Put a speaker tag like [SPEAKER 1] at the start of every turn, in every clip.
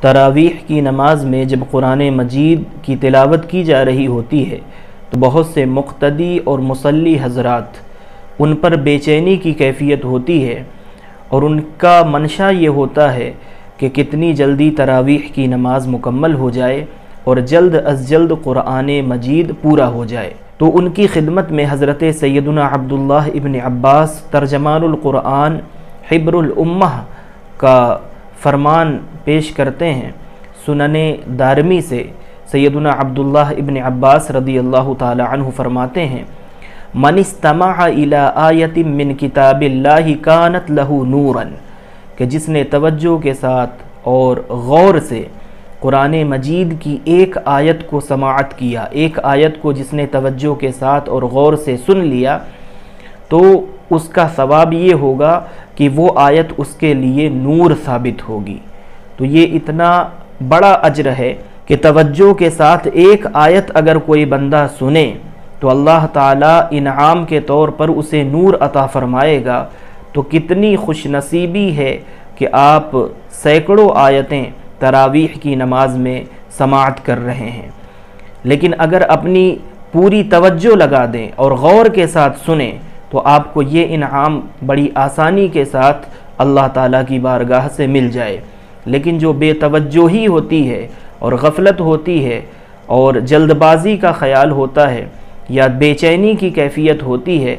[SPEAKER 1] تراویح کی نماز میں جب قرآن مجید کی تلاوت کی جا رہی ہوتی ہے تو بہت سے مقتدی اور مصلی حضرات ان پر بے چینی کی کیفیت ہوتی ہے، اور ان کا منشا یہ ہوتا ہے کہ کتنی جلدی تراویح کی نماز مکمل ہو جائے اور جلد از جلد قرآن مجید پورا ہو جائے۔ تو ان کی خدمت میں حضرت سیدنا عبداللہ ابن عباس ترجمان القرآن حبر الامہ کا فرمان پیش کرتے ہیں۔ سنن دارمی سے سیدنا عبداللہ ابن عباس رضی اللہ تعالی عنہ فرماتے ہیں، من استمع الى آیت من کتاب اللہ کانت لہ نورا، کہ جس نے توجہ کے ساتھ اور غور سے قرآن مجید کی ایک آیت کو سماعت کیا، ایک آیت کو جس نے توجہ کے ساتھ اور غور سے سن لیا، تو اس کا ثواب یہ ہوگا کہ وہ آیت اس کے لیے نور ثابت ہوگی۔ تو یہ اتنا بڑا اجر ہے کہ توجہ کے ساتھ ایک آیت اگر کوئی بندہ سنے تو اللہ تعالیٰ انعام کے طور پر اسے نور عطا فرمائے گا۔ تو کتنی خوش نصیبی ہے کہ آپ سینکڑوں آیتیں تراویح کی نماز میں سماعت کر رہے ہیں، لیکن اگر اپنی پوری توجہ لگا دیں اور غور کے ساتھ سنیں تو آپ کو یہ انعام بڑی آسانی کے ساتھ اللہ تعالیٰ کی بارگاہ سے مل جائے۔ لیکن جو بے توجہی ہوتی ہے اور غفلت ہوتی ہے اور جلد بازی کا خیال ہوتا ہے یا بے چینی کی کیفیت ہوتی ہے،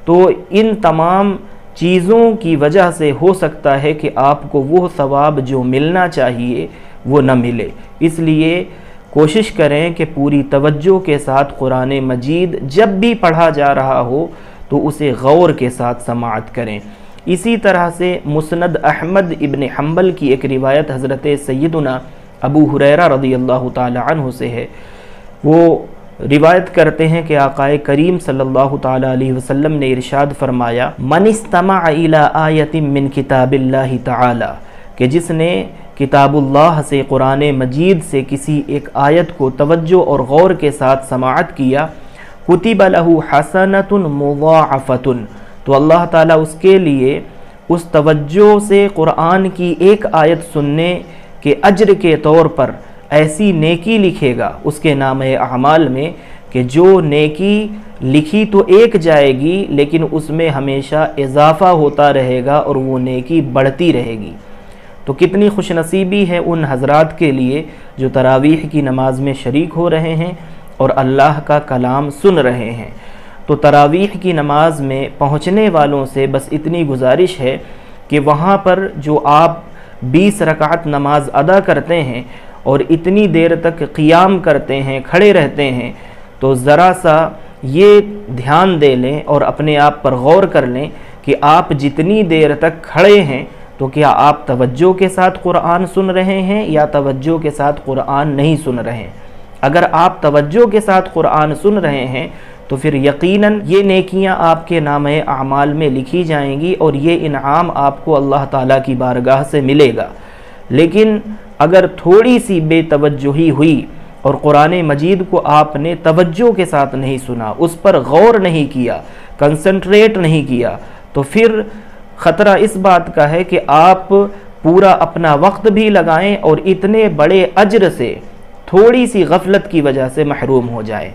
[SPEAKER 1] تو ان تمام چیزوں کی وجہ سے ہو سکتا ہے کہ آپ کو وہ ثواب جو ملنا چاہیے وہ نہ ملے۔ اس لیے کوشش کریں کہ پوری توجہ کے ساتھ قرآن مجید جب بھی پڑھا جا رہا ہو تو اسے غور کے ساتھ سماعت کریں۔ اسی طرح سے مسند احمد ابن حنبل کی ایک روایت حضرت سیدنا ابو ہریرہ رضی اللہ تعالی عنہ سے ہے۔ وہ روایت کرتے ہیں کہ آقا کریم صلی اللہ تعالی علیہ وسلم نے ارشاد فرمایا، من استمع الی آیت من کتاب اللہ تعالی، کہ جس نے کتاب اللہ سے قرآن مجید سے کسی ایک آیت کو توجہ اور غور کے ساتھ سماعت کیا، کتب لہ حسنۃ مضاعفۃ، تو اللہ تعالیٰ اس کے لیے اس توجہ سے قرآن کی ایک آیت سننے کے اجر کے طور پر ایسی نیکی لکھے گا اس کے نام اعمال میں کہ جو نیکی لکھی تو ایک جائے گی لیکن اس میں ہمیشہ اضافہ ہوتا رہے گا اور وہ نیکی بڑھتی رہے گی۔ تو کتنی خوش نصیبی ہے ان حضرات کے لیے جو تراویح کی نماز میں شریک ہو رہے ہیں اور اللہ کا کلام سن رہے ہیں۔ تو تراویح کی نماز میں پہنچنے والوں سے بس اتنی گزارش ہے کہ وہاں پر جو آپ 20 رکعت نماز ادا کرتے ہیں اور اتنی دیر تک قیام کرتے ہیں، کھڑے رہتے ہیں، تو ذرا سا یہ دھیان دے لیں اور اپنے آپ پر غور کر لیں کہ آپ جتنی دیر تک کھڑے ہیں تو کیا آپ توجہ کے ساتھ قرآن سن رہے ہیں یا توجہ کے ساتھ قرآن نہیں سن رہے ہیں۔ اگر آپ توجہ کے ساتھ قرآن سن رہے ہیں تو پھر یقیناً یہ نیکیاں آپ کے نام اعمال میں لکھی جائیں گی اور یہ انعام آپ کو اللہ تعالیٰ کی بارگاہ سے ملے گا۔ لیکن اگر تھوڑی سی بے توجہی ہوئی اور قرآن مجید کو آپ نے توجہ کے ساتھ نہیں سنا، اس پر غور نہیں کیا، کنسنٹریٹ نہیں کیا، تو پھر خطرہ اس بات کا ہے کہ آپ پورا اپنا وقت بھی لگائیں اور اتنے بڑے اجر سے تھوڑی سی غفلت کی وجہ سے محروم ہو جائیں۔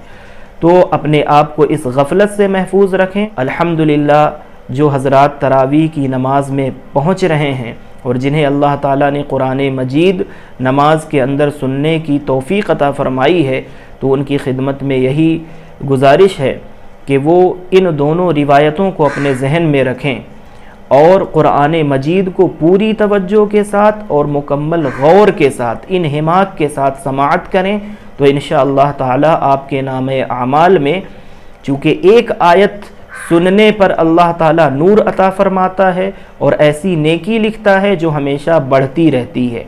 [SPEAKER 1] تو اپنے آپ کو اس غفلت سے محفوظ رکھیں۔ الحمدللہ جو حضرات تراویح کی نماز میں پہنچ رہے ہیں اور جنہیں اللہ تعالیٰ نے قرآن مجید نماز کے اندر سننے کی توفیق عطا فرمائی ہے، تو ان کی خدمت میں یہی گزارش ہے کہ وہ ان دونوں روایتوں کو اپنے ذہن میں رکھیں اور قرآن مجید کو پوری توجہ کے ساتھ اور مکمل غور کے ساتھ انہماک کے ساتھ سماعت کریں، تو انشاءاللہ تعالی آپ کے نام اعمال میں، چونکہ ایک آیت سننے پر اللہ تعالیٰ نور عطا فرماتا ہے اور ایسی نیکی لکھتا ہے جو ہمیشہ بڑھتی رہتی ہے،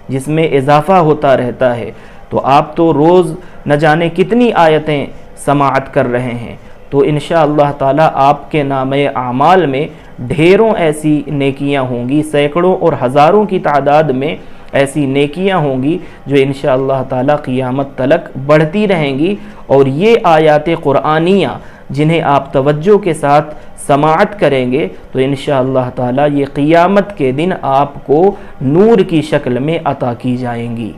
[SPEAKER 1] جس میں اضافہ ہوتا رہتا ہے۔ تو آپ تو روز نہ جانے کتنی آیتیں سماعت کر رہے ہیں، تو انشاءاللہ تعالیٰ آپ کے نام اعمال میں ڈھیروں ایسی نیکیاں ہوں گی، سینکڑوں اور ہزاروں کی تعداد میں ایسی نیکیاں ہوں گی جو انشاءاللہ تعالیٰ قیامت تلک بڑھتی رہیں گی، اور یہ آیات قرآنیہ جنہیں آپ توجہ کے ساتھ سماعت کریں گے تو انشاءاللہ تعالی یہ قیامت کے دن آپ کو نور کی شکل میں عطا کی جائیں گی۔